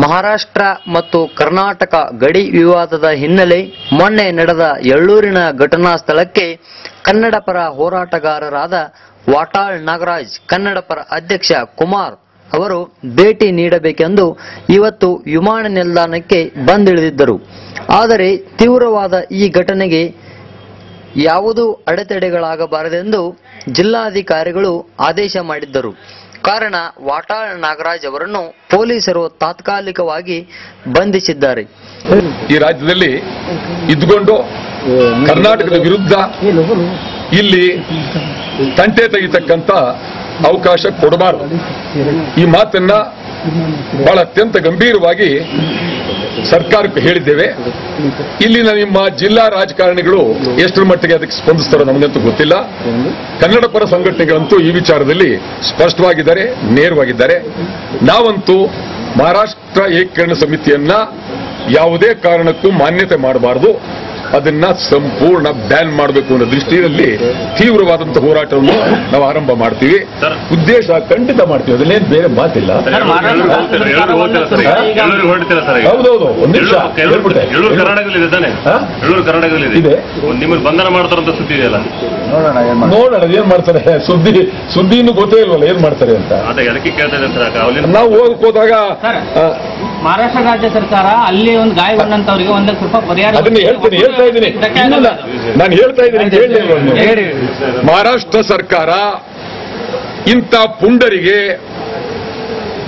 ಮಹಾರಾಷ್ಟ್ರ ಮತ್ತು ಕರ್ನಾಟಕ ಗಡಿ ವಿವಾದದ ಹಿನ್ನೆಲೆ ಮೊನ್ನೆ ನಡೆದ ಎಳ್ಳೂರಿನ ಘಟನಾ ಸ್ಥಳಕ್ಕೆ ಕನ್ನಡಪರ ಹೋರಾಟಗಾರರಾದ ವಾಟಾಳ್ ನಾಗರಾಜ್, ಕನ್ನಡಪರ ಅಧ್ಯಕ್ಷ ಕುಮಾರ್ ಅವರು ಭೇಟಿ ನೀಡಬೇಕೆಂದು ಇವತ್ತು ವಿಮಾನ ನಿಲ್ದಾಣಕ್ಕೆ ಬಂದಿಳಿದಿದ್ದರು. ಆದರೆ ತೀವ್ರವಾದ ಈ ಘಟನೆಗೆ ಯಾವುದೂ ಅಡೆತಡೆಗಳಾಗಬಾರದೆಂದು ಜಿಲ್ಲಾಧಿಕಾರಿಗಳು ಆದೇಶ ಮಾಡಿದ್ದರು. ಕಾರಣ ವಾಟಾಳ್ ನಾಗರಾಜ್ ಅವರನ್ನು ಪೊಲೀಸರು ತಾತ್ಕಾಲಿಕವಾಗಿ ಬಂಧಿಸಿದ್ದಾರೆ. ಈ ರಾಜ್ಯದಲ್ಲಿ ಇದ್ದುಕೊಂಡು ಕರ್ನಾಟಕದ ವಿರುದ್ಧ ಇಲ್ಲಿ ತಂಟೆ ತೆಗಿತಕ್ಕಂತ ಅವಕಾಶ ಕೊಡಬಾರದು. ಈ ಮಾತನ್ನ ಬಹಳ ಅತ್ಯಂತ ಗಂಭೀರವಾಗಿ ಸರ್ಕಾರಕ್ಕೆ ಹೇಳಿದ್ದೇವೆ. ಇಲ್ಲಿನ ನಿಮ್ಮ ಜಿಲ್ಲಾ ರಾಜಕಾರಣಿಗಳು ಎಷ್ಟರ ಮಟ್ಟಿಗೆ ಅದಕ್ಕೆ ಸ್ಪಂದಿಸ್ತಾರೋ ನಮಗಂತೂ ಗೊತ್ತಿಲ್ಲ. ಕನ್ನಡ ಪರ ಸಂಘಟನೆಗಳಂತೂ ಈ ವಿಚಾರದಲ್ಲಿ ಸ್ಪಷ್ಟವಾಗಿದ್ದಾರೆ, ನೇರವಾಗಿದ್ದಾರೆ. ನಾವಂತೂ ಮಹಾರಾಷ್ಟ್ರ ಏಕೀಕರಣ ಸಮಿತಿಯನ್ನ ಯಾವುದೇ ಕಾರಣಕ್ಕೂ ಮಾನ್ಯತೆ ಮಾಡಬಾರದು, ಅದನ್ನ ಸಂಪೂರ್ಣ ಬ್ಯಾನ್ ಮಾಡಬೇಕು ಅನ್ನೋ ದೃಷ್ಟಿಯಲ್ಲಿ ತೀವ್ರವಾದಂತಹ ಹೋರಾಟವನ್ನು ನಾವು ಆರಂಭ ಮಾಡ್ತೀವಿ. ಉದ್ದೇಶ ಖಂಡಿತ ಮಾಡ್ತೀವಿ, ಅದನ್ನೇನು ಬೇರೆ ಮಾತಿಲ್ಲ. ಹೌದೌದು, ಒಂದು ನಿಮಿಷ ಇದೆ, ಬಂಧನ ಮಾಡ್ತಾರಂತ ಸುದ್ದಿ ಇದೆಯಲ್ಲ, ನೋಡೋಣ ಏನ್ ಮಾಡ್ತಾರೆ. ಸುದ್ದಿ ಇನ್ನೂ ಗೊತ್ತೇ ಇಲ್ವಲ್ಲ ಏನ್ ಮಾಡ್ತಾರೆ ಅಂತ. ನಾವು ಹೋದಾಗ ಮಹಾರಾಷ್ಟ್ರ ರಾಜ್ಯ ಸರ್ಕಾರ ಅಲ್ಲಿ ಒಂದು ಗಾಯಗೊಂಡಂತವರಿಗೆ 1 ಲಕ್ಷ ರೂಪಾಯಿ ಪರಿಹಾರ ಅದನ್ನ ಹೇಳ್ತಾ ಇದ್ದೀನಿ ನಾನು ಹೇಳ್ತಾ ಇದ್ದೀನಿ. ಮಹಾರಾಷ್ಟ್ರ ಸರ್ಕಾರ ಇಂಥ ಪುಂಡರಿಗೆ,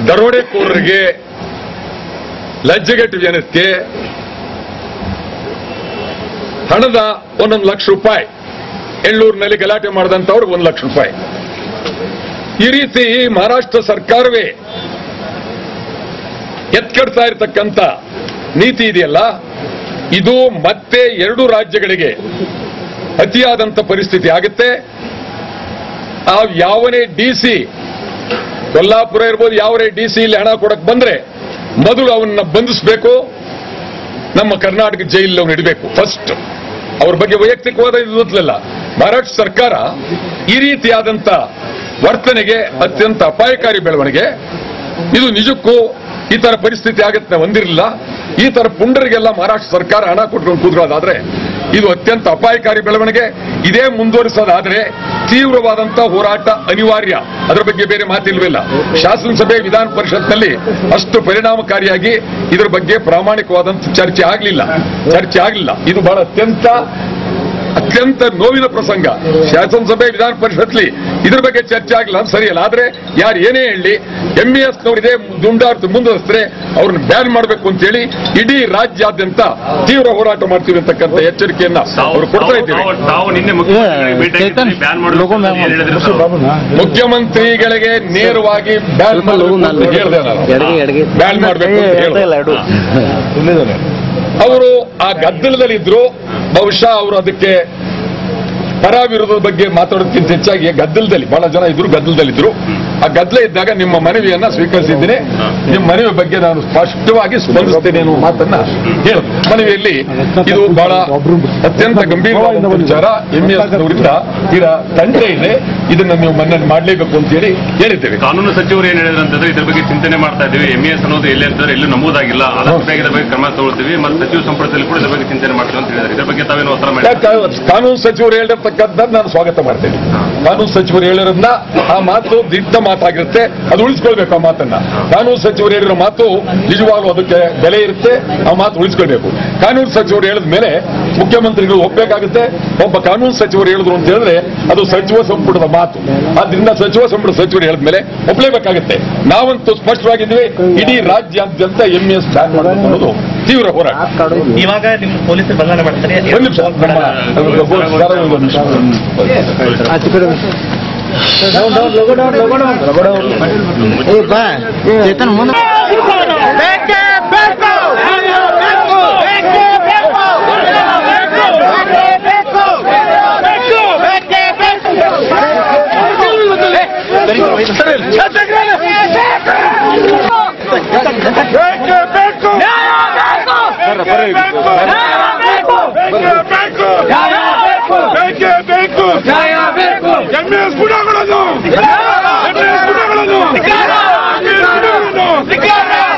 ದರೋಡೆಕೋರರಿಗೆ, ಲಜ್ಜೆಗೆಟ್ಟು ಜನಕ್ಕೆ ಹಣದ 1 ಲಕ್ಷ ರೂಪಾಯಿ, ಎಳ್ಳೂರಿನಲ್ಲಿ ಗಲಾಟೆ ಮಾಡಿದಂಥವ್ರಿಗೆ 1 ಲಕ್ಷ ರೂಪಾಯಿ, ಈ ರೀತಿ ಮಹಾರಾಷ್ಟ್ರ ಸರ್ಕಾರವೇ ಎತ್ಕಡ್ತಾ ಇರತಕ್ಕಂಥ ನೀತಿ ಇದೆಯಲ್ಲ, ಇದು ಮತ್ತೆ 2 ರಾಜ್ಯಗಳಿಗೆ ಅತಿಯಾದಂಥ ಪರಿಸ್ಥಿತಿ ಆಗುತ್ತೆ. ಯಾವನೇ ಡಿಸಿ, ಕೊಲ್ಲಾಪುರ ಇರ್ಬೋದು, ಯಾವನೇ ಡಿಸಿ ಇಲ್ಲಿ ಹಣ ಕೊಡಕ್ ಬಂದ್ರೆ ಮೊದಲು ಅವನ್ನ ಬಂಧಿಸಬೇಕು, ನಮ್ಮ ಕರ್ನಾಟಕ ಜೈಲಿಗೆ ಅವನು ಇಡಬೇಕು ಫಸ್ಟ್. ಅವ್ರ ಬಗ್ಗೆ ವೈಯಕ್ತಿಕವಾದ ಇದು ಗೊತ್ತಿಲ್ಲ. ಮಹಾರಾಷ್ಟ್ರ ಸರ್ಕಾರ ಈ ರೀತಿಯಾದಂಥ ವರ್ತನೆಗೆ ಅತ್ಯಂತ ಅಪಾಯಕಾರಿ ಬೆಳವಣಿಗೆ. ಇದು ನಿಜಕ್ಕೂ ಈ ತರ ಪರಿಸ್ಥಿತಿ ಆಗುತ್ತೆ ಹೊಂದಿರಲಿಲ್ಲ. ಈ ತರ ಪುಂಡರಿಗೆಲ್ಲ ಮಹಾರಾಷ್ಟ್ರ ಸರ್ಕಾರ ಹಣ ಕೊಟ್ಕೊಂಡು ಕೂತ್ಕೊಳ್ಳೋದಾದ್ರೆ ಇದು ಅತ್ಯಂತ ಅಪಾಯಕಾರಿ ಬೆಳವಣಿಗೆ. ಇದೇ ಮುಂದುವರಿಸೋದಾದ್ರೆ ತೀವ್ರವಾದಂತಹ ಹೋರಾಟ ಅನಿವಾರ್ಯ, ಅದರ ಬಗ್ಗೆ ಬೇರೆ ಮಾತಿಲ್ವಿಲ್ಲ. ಶಾಸನಸಭೆ, ವಿಧಾನ ಪರಿಷತ್ನಲ್ಲಿ ಅಷ್ಟು ಪರಿಣಾಮಕಾರಿಯಾಗಿ ಇದರ ಬಗ್ಗೆ ಪ್ರಾಮಾಣಿಕವಾದಂತ ಚರ್ಚೆ ಆಗಲಿಲ್ಲ. ಇದು ಬಹಳ ಅತ್ಯಂತ ನೋವಿನ ಪ್ರಸಂಗ. ಶಾಸನಸಭೆ, ವಿಧಾನ ಪರಿಷತ್ಲಿ ಇದ್ರ ಬಗ್ಗೆ ಚರ್ಚೆ ಆಗಲಿಲ್ಲ ಅಂತ ಸರಿಯಲ್ಲ. ಆದ್ರೆ ಯಾರು ಏನೇ ಹೇಳಿ ಎಂಇಎಸ್ನವರಿದೆ ದುಂಡಾರ್ಥ ಮುಂದುವರಿಸಿದ್ರೆ ಅವ್ರನ್ನ ಬ್ಯಾನ್ ಮಾಡಬೇಕು ಅಂತ ಹೇಳಿ ಇಡೀ ರಾಜ್ಯಾದ್ಯಂತ ತೀವ್ರ ಹೋರಾಟ ಮಾಡ್ತೀವಿ ಅಂತಕ್ಕಂಥ ಎಚ್ಚರಿಕೆಯನ್ನ ಅವರು ಕೊಡ್ತಾ ಇದ್ದೀವಿ. ಮುಖ್ಯಮಂತ್ರಿಗಳಿಗೆ ನೇರವಾಗಿ ಬ್ಯಾನ್ ಮಾಡಬೇಕು ಅಂತ ಹೇಳಿದೆ. ಅವರು ಆ ಗದ್ದಲದಲ್ಲಿದ್ರು. ಬಹುಶಃ ಅವರು ಅದಕ್ಕೆ ಪರ ವಿರೋಧದ ಬಗ್ಗೆ ಮಾತಾಡೋದಕ್ಕಿಂತ ಹೆಚ್ಚಾಗಿ ಗದ್ದಲದಲ್ಲಿ ಬಹಳ ಜನ ಇದ್ರು, ಗದ್ದಲದಲ್ಲಿದ್ರು. ಆ ಗದ್ದಲ ಇದ್ದಾಗ ನಿಮ್ಮ ಮನವಿಯನ್ನ ಸ್ವೀಕರಿಸಿದ್ದೀನಿ. ನಿಮ್ಮ ಮನವಿ ಬಗ್ಗೆ ನಾನು ಸ್ಪಷ್ಟವಾಗಿ ಸ್ಪಂದಿಸ್ತೇನೆ ಅನ್ನೋ ಮಾತನ್ನ ಹೇಳಿದ್ರು. ಮನವಿಯಲ್ಲಿ ಇದು ಬಹಳ ಅತ್ಯಂತ ಗಂಭೀರವಾದ ವಿಚಾರ. ಎಂಇಎಸ್ನವರಿಂದ ತೀರ ತಂಟೆ ಇದೆ, ಇದನ್ನ ನೀವು ಮನ್ನಣೆ ಮಾಡಲೇಬೇಕು ಅಂತ ಹೇಳಿ ಹೇಳಿದ್ದೇವೆ. ಕಾನೂನು ಸಚಿವರು ಏನ್ ಹೇಳಿದ್ರು ಅಂತಂದ್ರೆ ಇದ್ರ ಬಗ್ಗೆ ಚಿಂತನೆ ಮಾಡ್ತಾ ಇದ್ದೀವಿ. ಎಂಇಎಸ್ ಅನ್ನೋದು ಎಲ್ಲಿ ಅಂತಂದ್ರೆ ಎಲ್ಲೂ ನಮೂದಾಗಿಲ್ಲ, ಅದರ ಬಗ್ಗೆ ಕ್ರಮ ತಗೊಳ್ತೀವಿ, ಮತ್ತು ಸಚಿವ ಸಂಪುಟದಲ್ಲಿ ಕೂಡ ಇದ್ರ ಬಗ್ಗೆ ಚಿಂತನೆ ಮಾಡ್ತೀವಿ ಅಂತ ಹೇಳಿದ್ದಾರೆ. ಇದ್ರ ಬಗ್ಗೆ ತಾವೇನು ಉತ್ತರ ಮಾಡಿ? ಕಾನೂನು ಸಚಿವರು ಹೇಳಿರ್ತಕ್ಕಂಥದ್ದು ನಾನು ಸ್ವಾಗತ ಮಾಡ್ತೇನೆ. ಕಾನೂನು ಸಚಿವರು ಹೇಳಿರೋದನ್ನ, ಆ ಮಾತು ದಿಟ್ಟ ಮಾತಾಗಿರುತ್ತೆ, ಅದು ಉಳಿಸ್ಕೊಳ್ಬೇಕು. ಆ ಮಾತನ್ನ ಕಾನೂನು ಸಚಿವರು ಹೇಳಿರೋ ಮಾತು ನಿಜವಾಗ್ಲೂ ಅದಕ್ಕೆ ಬೆಲೆ ಇರುತ್ತೆ, ಆ ಮಾತು ಉಳಿಸ್ಕೊಳ್ಬೇಕು. ಕಾನೂನು ಸಚಿವರು ಹೇಳಿದ ಮೇಲೆ ಮುಖ್ಯಮಂತ್ರಿಗಳು ಒಪ್ಪಬೇಕಾಗುತ್ತೆ. ಒಬ್ಬ ಕಾನೂನು ಸಚಿವರು ಹೇಳಿದ್ರು ಅಂತ ಹೇಳಿದ್ರೆ ಅದು ಸಚಿವ ಸಂಪುಟದ ಮಾತು. ಆದ್ರಿಂದ ಸಚಿವ ಸಂಪುಟ ಸಚಿವರು ಹೇಳಿದ ಮೇಲೆ ಒಪ್ಪಲೇಬೇಕಾಗುತ್ತೆ. ನಾವಂತೂ ಸ್ಪಷ್ಟವಾಗಿದ್ದೀವಿ, ಇಡೀ ರಾಜ್ಯಾದ್ಯಂತ ಎಂಇಎಸ್ ಬ್ಯಾನ್ ಮಾಡಬೇಕು ಅನ್ನೋದು ತೀವ್ರ ಹೋರಾಟ. ಇವಾಗ ನಿಮ್ಮ ಪೊಲೀಸರು ಬಂಧನ ಮಾಡ್ತಾರೆ. ಚೇತನ್ ಮುಂದೆ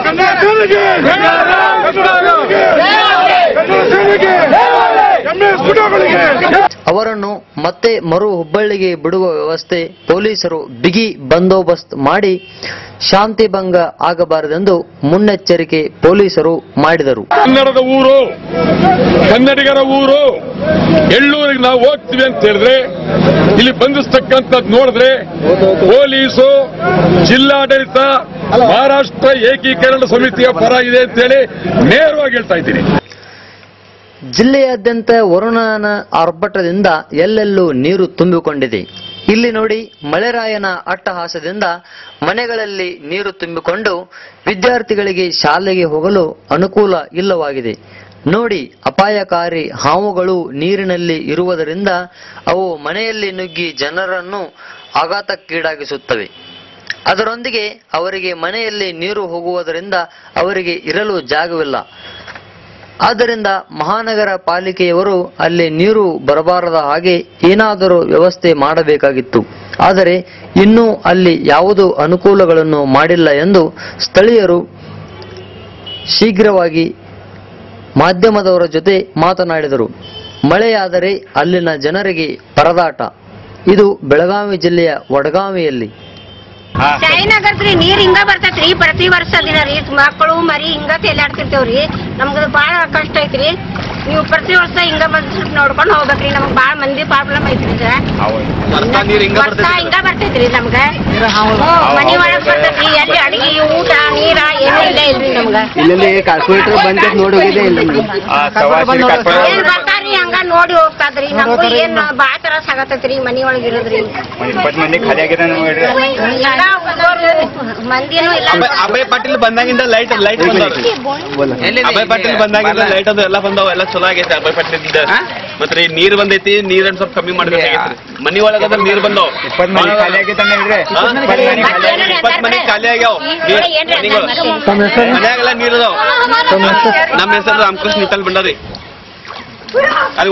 ಕನ್ನಡ ಅವರನ್ನು ಮತ್ತೆ ಮರು ಹುಬ್ಬಳ್ಳಿಗೆ ಬಿಡುವ ವ್ಯವಸ್ಥೆ ಪೊಲೀಸರು ಬಿಗಿ ಬಂದೋಬಸ್ತ್ ಮಾಡಿ ಶಾಂತಿ ಭಂಗ ಆಗಬಾರದೆಂದು ಮುನ್ನೆಚ್ಚರಿಕೆ ಪೊಲೀಸರು ಮಾಡಿದರು. ಕನ್ನಡದ ಊರು, ಕನ್ನಡಿಗರ ಊರು, ಎಳ್ಳೂರಿಗೆ ನಾವು ಹೋಗ್ತೀವಿ ಅಂತ ಹೇಳಿದ್ರೆ ಇಲ್ಲಿ ಬಂಧಿಸ್ತಕ್ಕಂಥದ್ದು ನೋಡಿದ್ರೆ ಪೊಲೀಸು, ಜಿಲ್ಲಾಡಳಿತ, ಮಹಾರಾಷ್ಟ್ರ ಏಕೀಕರಣ ಸಮಿತಿಯ ಪರ ಇದೆ ಅಂತೇಳಿ ನೇರವಾಗಿ ಹೇಳ್ತಾ ಇದ್ದೀನಿ. ಜಿಲ್ಲೆಯಾದ್ಯಂತ ವರುಣನ ಆರ್ಭಟದಿಂದ ಎಲ್ಲೆಲ್ಲೂ ನೀರು ತುಂಬಿಕೊಂಡಿದೆ. ಇಲ್ಲಿ ನೋಡಿ, ಮಳೆರಾಯನ ಅಟ್ಟಹಾಸದಿಂದ ಮನೆಗಳಲ್ಲಿ ನೀರು ತುಂಬಿಕೊಂಡು ವಿದ್ಯಾರ್ಥಿಗಳಿಗೆ ಶಾಲೆಗೆ ಹೋಗಲು ಅನುಕೂಲ ಇಲ್ಲವಾಗಿದೆ. ನೋಡಿ, ಅಪಾಯಕಾರಿ ಹಾವುಗಳು ನೀರಿನಲ್ಲಿ ಇರುವುದರಿಂದ ಅವು ಮನೆಯಲ್ಲಿ ನುಗ್ಗಿ ಜನರನ್ನು ಆಘಾತಕ್ಕೀಡಾಗಿಸುತ್ತವೆ. ಅದರೊಂದಿಗೆ ಅವರಿಗೆ ಮನೆಯಲ್ಲಿ ನೀರು ಹೋಗುವುದರಿಂದ ಅವರಿಗೆ ಇರಲು ಜಾಗವಿಲ್ಲ. ಆದ್ದರಿಂದ ಮಹಾನಗರ ಪಾಲಿಕೆಯವರು ಅಲ್ಲಿ ನೀರು ಬರಬಾರದ ಹಾಗೆ ಏನಾದರೂ ವ್ಯವಸ್ಥೆ ಮಾಡಬೇಕಾಗಿತ್ತು. ಆದರೆ ಇನ್ನೂ ಅಲ್ಲಿ ಯಾವುದೂ ಅನುಕೂಲಗಳನ್ನು ಮಾಡಿಲ್ಲ ಎಂದು ಸ್ಥಳೀಯರು ಶೀಘ್ರವಾಗಿ ಮಾಧ್ಯಮದವರ ಜೊತೆ ಮಾತನಾಡಿದರು. ಮಳೆಯಾದರೆ ಅಲ್ಲಿನ ಜನರಿಗೆ ಪರದಾಟ. ಇದು ಬೆಳಗಾವಿ ಜಿಲ್ಲೆಯ ವಡಗಾವಿಯಲ್ಲಿ. ಶಾಯಿನಗರ್ದ್ರಿ ನೀರ್ ಹಿಂಗ ಬರ್ತೈತ್ರಿ, ಪ್ರತಿ ವರ್ಷ ದಿನ ರೀ ಮಕ್ಕಳು ಮರಿ ಹಿಂಗ ತೇಲಾಡ್ತಿರ್ತೇವ್ರಿ. ನಮ್ಗ ಬಾಳ ಕಷ್ಟ ಐತ್ರಿ. ನೀವು ಪ್ರತಿ ವರ್ಷ ಹಿಂಗ ಬಂದ್ ನೋಡ್ಕೊಂಡು ಹೋಗ್ಬೇಕ್ರಿ. ನಮಗ್ ಬಾಳ ಮಂದಿ ಪ್ರಾಬ್ಲಮ್ ಐತ್ರಿ. ವರ್ಷ ಹಿಂಗ ಬರ್ತೈತ್ರಿ ನಮ್ಗ. ಮನಿ ಒಳಗ್ ಬರ್ತೈತ್ರಿ. ಎಲ್ಲಿ ಅಡಿಗೆ, ಊಟ, ನೀರ ಏನೂ ಇಲ್ಲ ಇಲ್ರಿ ನಮ್ಗ. ಏನ್ ಬರ್ತಾರ್ರಿ ಹಂಗ ನೋಡಿ ಹೋಗ್ತಾದ್ರಿ. ನಮ್ಗೂ ಏನ್ ಬಾಳ ತ್ರಾಸ ಆಗತೈತ್ರಿ ಮನಿ ಒಳಗ್ ಇರೋದ್ರಿ. ಮಂದಿನೂ ಇಲ್ಲ. ಅಭಯ್ ಪಾಟೀಲ್ ಬಂದಾಗಿಂದ ಲೈಟ್ ಅಭಯ್ ಪಾಟೀಲ್ ಬಂದಾಗಿಂದ ಲೈಟ್ ಅದು ಎಲ್ಲ ಬಂದಾವ, ಎಲ್ಲ ಚಲೋ ಆಗೈತೆ ಅಭಯ್ ಪಾಟೀಲ್. ಮತ್ತೆ ನೀರ್ ಬಂದೈತಿ, ನೀರನ್ನ ಸ್ವಲ್ಪ ಕಮ್ಮಿ ಮಾಡ್ಬೇಕಾಗೈತ್ರಿ. ಮನಿ ಒಳಗದ ನೀರ್ ಬಂದಾವ, 20 ಮನಿ ಖಾಲಿ ಆಗ್ಯಾವ. ಮನ್ಯಾಗೆಲ್ಲ ನೀರ್ ಅದಾವ. ನಮ್ಮ ಹೆಸರು ರಾಮಕೃಷ್ಣ ನಿಟ್ಟಲ್ ಬಂಡಾರಿ. ಅಲ್ಲಿ